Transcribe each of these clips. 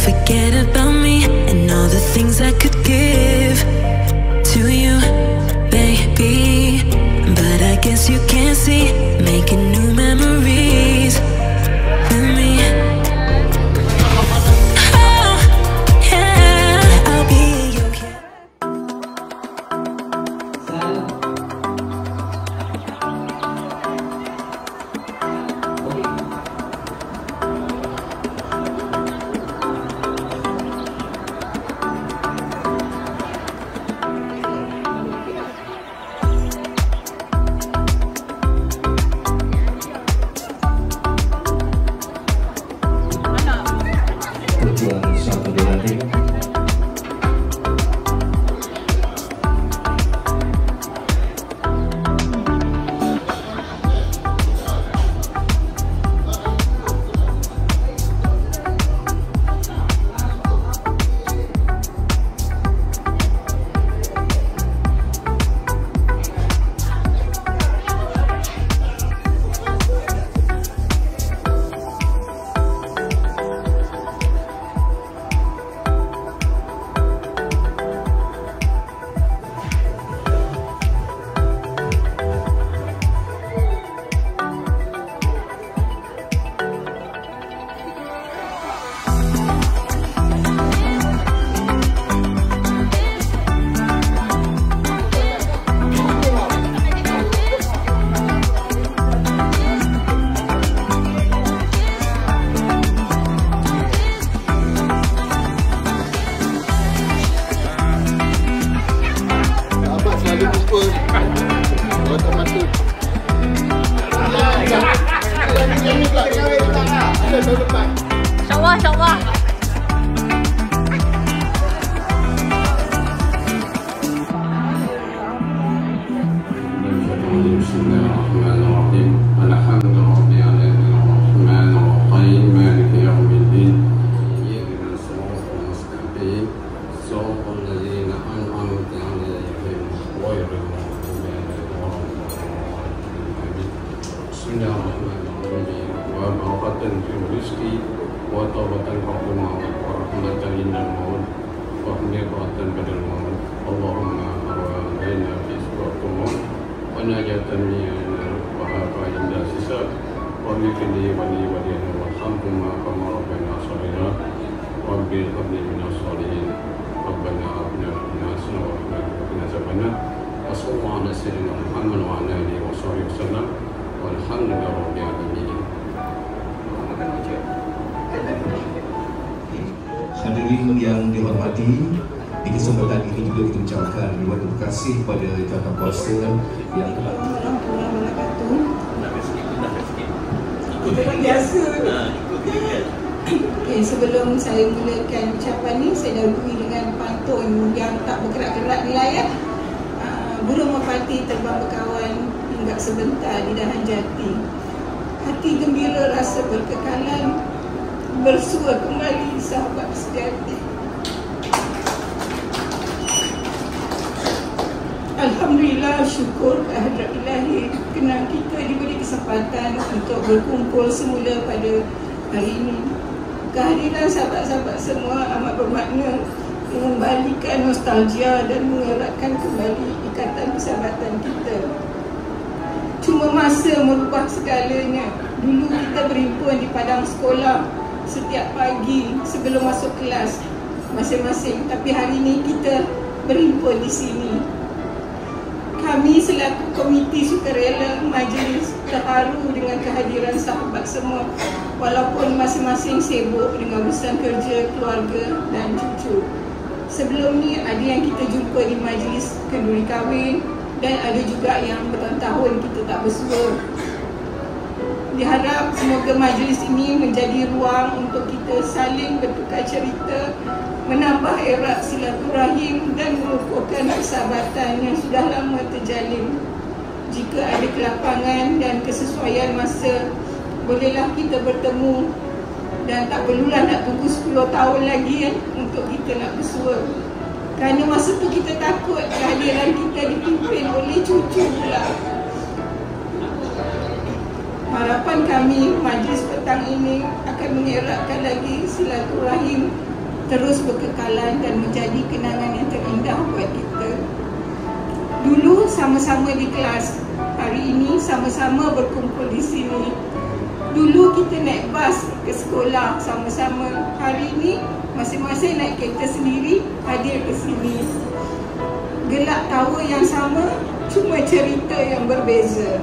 forget about me and all the things I could give to you, baby. But I guess you can't see, making new memories with me. Oh, yeah, I'll be your kid. InsyaAllah. Bismillahirrahmanirrahim. Alhamdulillahi rahim maliki yaumiddin. Ihdinas siratal mustaqim. Siratal ladzina an'amta 'alaihim ghairil maghdubi 'alaihim waladdallin. Bismillahirrahmanirrahim. Wa barakatan fil rizqi wa tawbatan qabla wa rahmatan indal maut wa ni'matan badal maut. Allahumma arwahna fi suratul maut wa najatan minal wahaba inda sisab wa bikini wali waliyana warhamhuma kama rabbana sholina rabbi habli minas sholihin rabbana atina fid dunya hasanah wa qina azabannar wa sallallahu ala sayyidina Muhammad wa ala alihi wa sahbihi wasallam walhamdulillahi rabbil alamin. Hadirin yang dihormati, di kesempatan ini juga kita ucapkan ribuan terima kasih kepada jawatan kuasa yang telah biasa. Okay, sebelum saya mulakan ucapan ni, saya dahului dengan pantun yang tak bergerak-gerak ni lah ya. Burung merpati terbang berkawan hingga sebentar di dahan jati. Hati gembira rasa berkekalan, bersua kembali sahabat sejati. Alhamdulillah, syukur kehadrat ilahi kerana kita diberi kesempatan untuk berkumpul semula pada hari ini. Kehadiran sahabat-sahabat semua amat bermakna, mengembalikan nostalgia dan mengeratkan kembali ikatan persahabatan kita. Cuma masa merubah segalanya. Dulu kita berhimpun di padang sekolah setiap pagi sebelum masuk kelas masing-masing, tapi hari ini kita berhimpun di sini. Kami selaku komiti sukarela majlis terharu dengan kehadiran sahabat semua, walaupun masing-masing sibuk dengan urusan kerja, keluarga dan cucu. Sebelum ni ada yang kita jumpa di majlis kenduri kahwin dan ada juga yang bertahun-tahun kita tak bersua. Diharap semoga majlis ini menjadi ruang untuk kita saling bertukar cerita, menambah erat silaturahim dan mengukuhkan persahabatan yang sudah lama terjalin. Jika ada kelapangan dan kesesuaian masa, bolehlah kita bertemu dan tak perlulah nak tunggu 10 tahun lagi untuk kita nak bersua. Kerana masa tu kita takut kehadiran kita dipimpin oleh cucu pula. Harapan kami majlis petang ini akan mengeratkan lagi silaturahim terus berkekalan dan menjadi kenangan yang terindah buat kita. Dulu sama-sama di kelas, hari ini sama-sama berkumpul di sini. Dulu kita naik bas ke sekolah sama-sama, hari ini masing-masing naik kereta sendiri hadir ke sini. Gelak tawa yang sama, cuma cerita yang berbeza.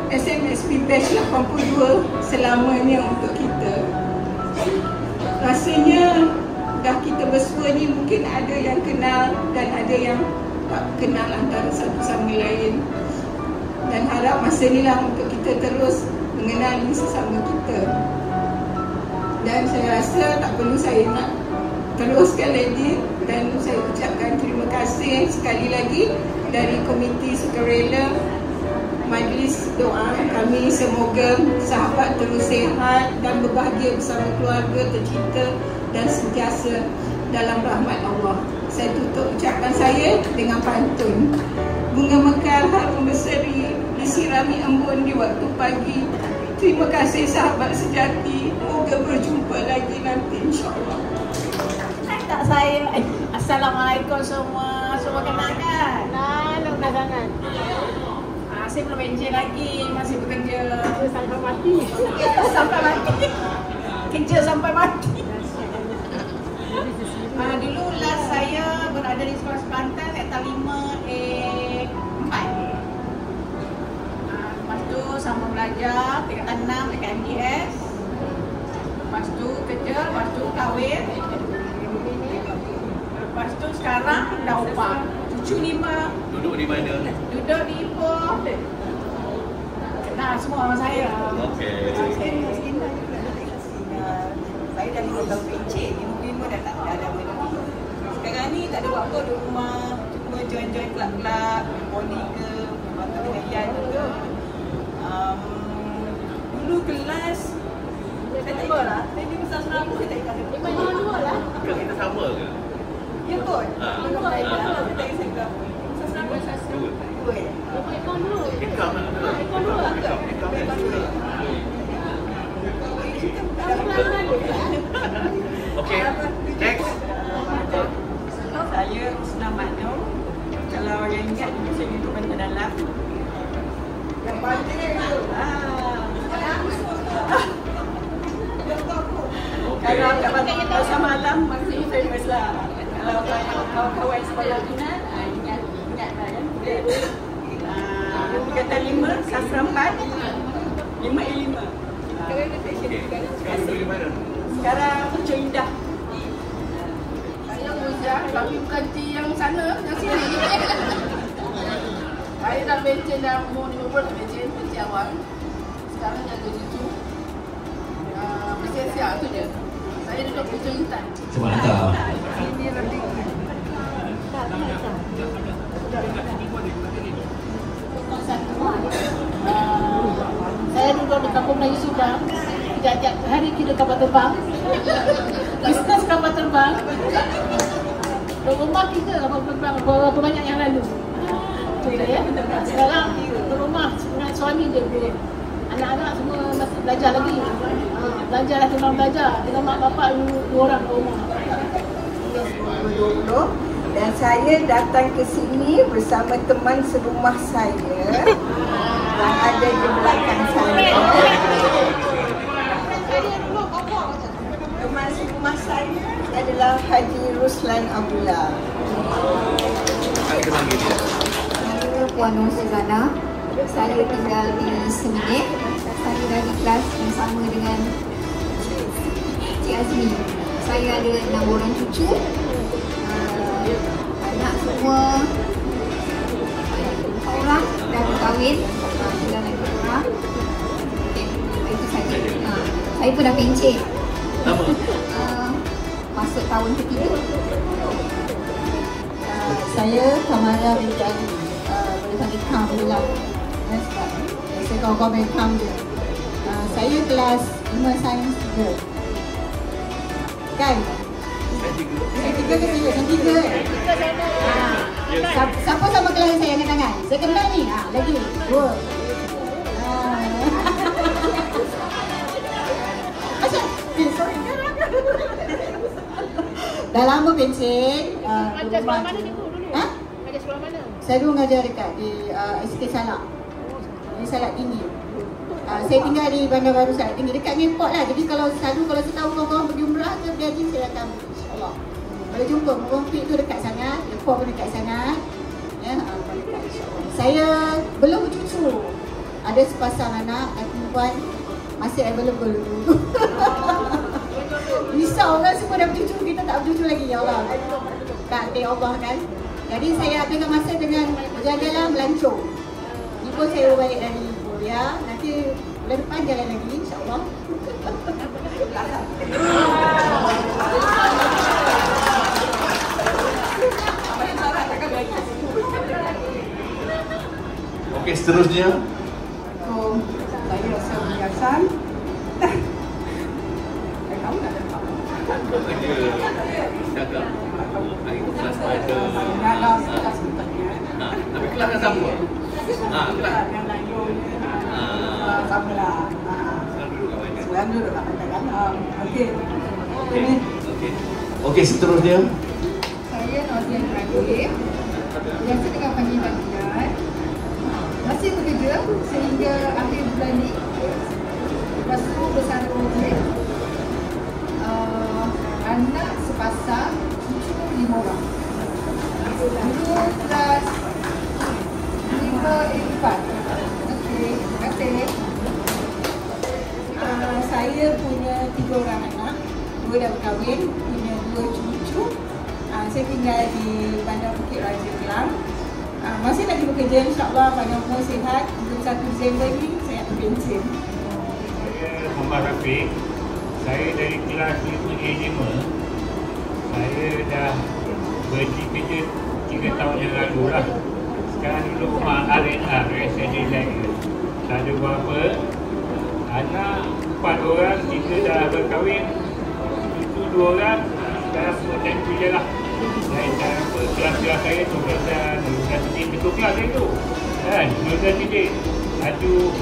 SMSP Batch 82 selamanya untuk kita. Rasanya dah kita bersua ni mungkin ada yang kenal dan ada yang tak kenal antara satu sama lain. Dan harap masa ni lah untuk kita terus mengenali sesama kita. Dan saya rasa tak perlu saya nak teruskan lagi, dan saya ucapkan terima kasih sekali lagi dari komiti sukarela majlis doa kami, semoga sahabat terus sihat dan berbahagia bersama keluarga tercinta dan sentiasa dalam rahmat Allah. Saya tutup ucapan saya dengan pantun. Bunga mekar harum berseri, disirami embun di waktu pagi. Terima kasih sahabat sejati, moga berjumpa lagi nanti insyaAllah. Tak saya. Assalamualaikum semua. Semua kenal kan? Kenal sangat. Saya belum enjoy lagi, masih bekerja Sampai mati. sampai mati. Kerja sampai mati. Dulu last saya berada di sekolah sepantai sektor 5A4. Lepas tu sambung belajar tingkatan 6 dekat MDS. Lepas tu kerja, lepas tu kahwin. Lepas tu sekarang dah upah. Cucu 5. Duduk di mana? Duduk di Ipoh. Kenal semua orang saya. Okey. Saya dah 5 tahun pencet. 5 dah tak ada benda. Sekarang ni tak ada buat apa di rumah. Cuma join-join kelab-kelab, poli ke, bantu pengajian ke. Dulu kelas saya tak tahu lah. Saya ni besar Senabu, saya tak ingat. 5 lah. Kita sama ke? Ya kot. Saya tak ingat. Ikam lah. Okey, next. Saya Usna Mano. Kalau yang ingat saya duduk Bandar Dalam. Yang bandar kalau kat pasar malam masih famous lah. Kalau kawan-kawan sekolah Tunan ingat lah kan. Tingkatan 5, Sastra 4, 5A5. Sekarang duduk di mana? Sekarang Pucuk Indah. Saya Muzah, tapi bukan yang sana, yang sini. Saya dah pencen dah umur 50 dah pencen awal. Sekarang jaga cucu. Siap-siap tu je. Saya duduk Pucuk Intan. Semantap. Saya duduk di Kampung Melayu Subang. Setiap hari kita kapal terbang. Bisnes kapal terbang. Rumah kita kapal terbang berapa banyak yang lalu. Ya. Sekarang rumah dengan suami je. Anak-anak semua masih belajar lagi. Belajar lah, tengah belajar. Dengan mak bapak 2 orang ke rumah. 2020 dan saya datang ke sini bersama teman serumah saya yang ada di belakang saya. Teman serumah saya adalah Haji Ruslan Abdullah. Saya Puan Nur Suzana. Saya tinggal di Seminyak. Saya dah di kelas yang sama dengan Cik Azmi. Saya ada 6 orang cucu. Anak semua 4 orang dah berkahwin. Tinggal lagi 2 orang. Itu saja. Saya pun dah pencet. Lama? Masuk tahun ketiga. Saya Kamala Bidani. Boleh panggil Kam je lah. Sebab saya kawan-kawan main Kam je. Saya kelas 5 Sains 3. Kan? Saya 3 ke saya? Saya 3 kan? Siapa sama kelas saya angkat tangan? Saya kenal ni? Lagi? 2. Asal? Sorry. dah lama pencen. Ajar sekolah mana cikgu dulu? Ha? Ajar sekolah mana? Saya dulu mengajar dekat di SK Salak. Di Salak Tinggi. Saya tinggal di Bandar Baru Salak Tinggi, dekat airport lah. Jadi kalau saya tahu korang pergi umrah ke pergi haji, saya datang, insyaAllah. Kalau jumpa, Merafiq tu dekat sangat, airport pun dekat sangat. Ya, dekat insyaAllah. Saya belum bercucu. Ada sepasang anak perempuan masih available dulu. Risau kan semua dah bercucu, kita tak bercucu lagi, ya Allah. Takdir Allah kan. Jadi saya habiskan masa dengan berjalan-jalan melancong. Ni pun saya balik dari Korea. Nanti bulan depan jalan lagi, insyaAllah. Okey, seterusnya. Saya rasa biasan. Kamu nak dapat. Hari itu kelas pada Kelas sebenarnya. tapi kelas kan sama. Kelas Yang lain sama lah. Sekarang duduk kat kan. Okey. Okey, seterusnya. Saya Nozian Ibrahim. Biasa dengan panggilan Dian. Masih bekerja sehingga akhir bulan ni. Lepas tu bersara projek. Anak sepasang, cucu 5 orang. Dulu kelas 5-4. Okey, terima kasih. Saya punya 3 orang anak. 2 dah berkahwin, punya 2 cucu. Saya tinggal di Bandar Bukit Raja Kelang. Masih lagi bekerja, insyaAllah panjang umur sihat. 21 Disember ni saya akan pencen. Saya Muhammad Rafiq. Saya dari kelas 5A5. Saya dah berhenti kerja 3 tahun yang lalu lah. Sekarang duduk rumah R&R, rest and relax. Tak ada berapa. Anak 4 orang, 3 dah berkahwin. Cucu 2 orang, sekarang semua time kerja lah. Dan kelas-kelas saya tu kelas betul kelas saya tu. Kan, 12 titik. Aduh.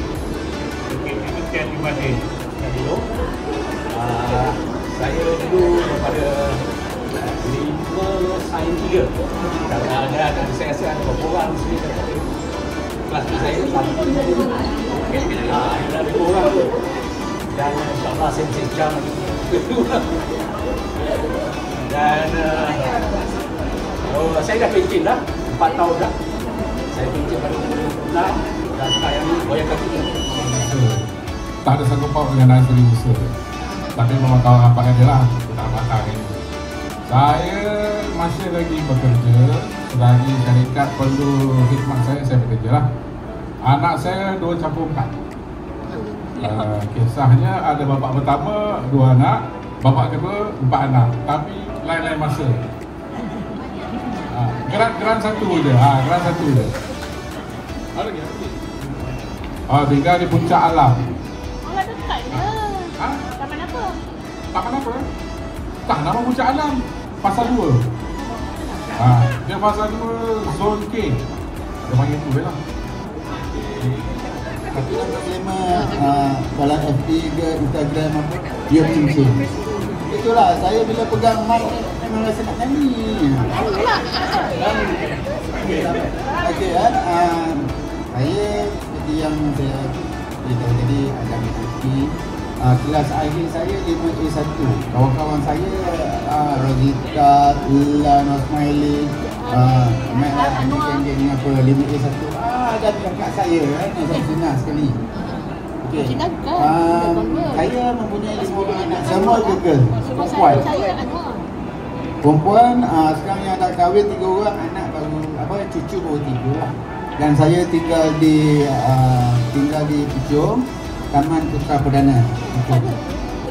Okey, terima kasih. Saya dulu daripada 5 sains 3. Ada saya rasa ada beberapa orang di sini kelas saya satu. Ada 2 orang tu. Dan insyaAllah saya mesti jam lagi. Dan saya dah pencen dah 4 tahun dah. Saya pencen pada umur 6 dan sekarang ni goyang kaki. Tak ada sanggup paut dengan Nazri Musa. Tapi memang kawan rapat dia lah. Tak matang ni. Saya masih lagi bekerja. Selagi syarikat perlu khidmat saya bekerja lah. Anak saya 2 campur 4. Kisahnya ada bapa pertama 2 anak, bapa kedua 4 anak. Tapi lain-lain masa. Geran satu je. Geran satu je. Ada lagi? Tinggal di Puncak Alam. Dekat je. Taman apa? Taman apa? Tak, nama Puncak Alam. Pasal 2. Dia pasal 2 zon K. Dia panggil tu je lah. Tapi nak tema dalam FB ke Instagram apa, dia pencen. Itulah, saya bila pegang mic memang rasa nak nyanyi. Okey kan, saya seperti yang saya beritahu tadi, ada mengikuti kelas akhir saya 5A1. Kawan-kawan saya Rozita, Ulan, Osmaili, geng-geng apa 5A1. Dan kakak saya kan, saya senang sekali. Okey. Saya mempunyai 5 orang anak, semua girl, perempuan. Perempuan sekarang yang dah kahwin 3 orang, anak baru cucu baru 3 lah. Dan saya tinggal di Puchong, Taman Putra Perdana.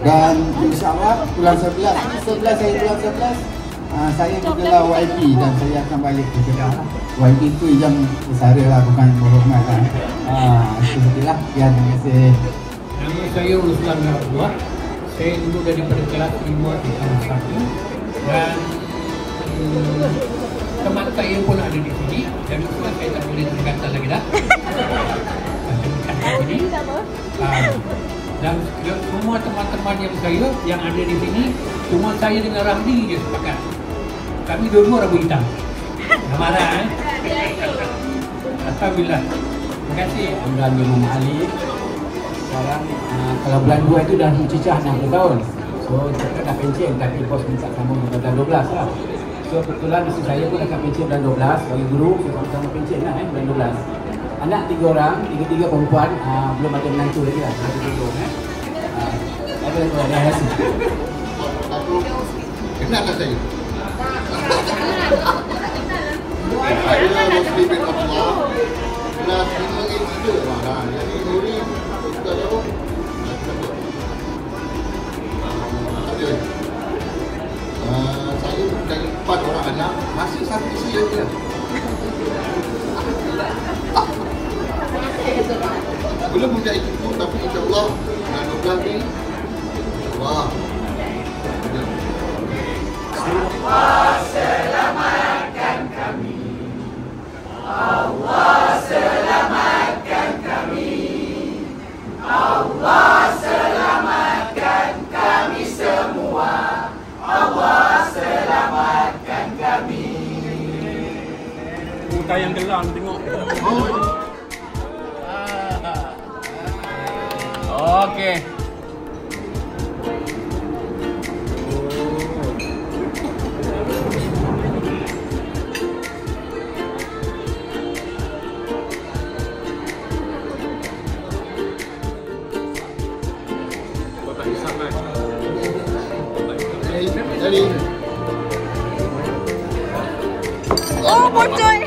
Dan insyaAllah bulan 11 saya bulan 11 saya bergelar YP dan saya akan balik ke Kedah. YP tu yang besar lah, bukan berhormat lah. Itu sajalah. Terima kasih. Nama saya Ruslan Abdullah. Saya dulu daripada kelas 5A1 dan teman saya pun ada di sini. Dan itulah saya tak boleh berdekatan lagi dah. Dan semua teman-teman yang saya yang ada di sini, cuma saya dengan Ramli je sepakat. Kami dua-dua rambut hitam. Dah marah Alhamdulillah. Terima kasih. Pembelannya Muhammad Ali. Sekarang kalau bulan 2 itu dah mencicah 60 tahun. So cakap dah pencen, tapi bos minta sambung bulan 12 lah. So kebetulan isteri saya pun akan pencen bulan 12. Bagi guru, saya sama-sama pencen lah bulan 12. Anak 3 orang, 3 perempuan, belum ada menantu lagi lah. Ada dulu ada hasil. Kenal tak saya? Saya Rosli bin Abdullah. Kelas 5A3 lah. Jadi Nuri tak jauh. Ada. Saya dari 4 orang anak, masih satu saya je. Belum menjadi cukup, tapi insyaAllah bulan 12 ni Allah selamatkan kami. Allah selamatkan kami. Allah selamatkan kami semua. Allah selamatkan kami. Muka yang gelang tengok. Okey. Oh, bocor.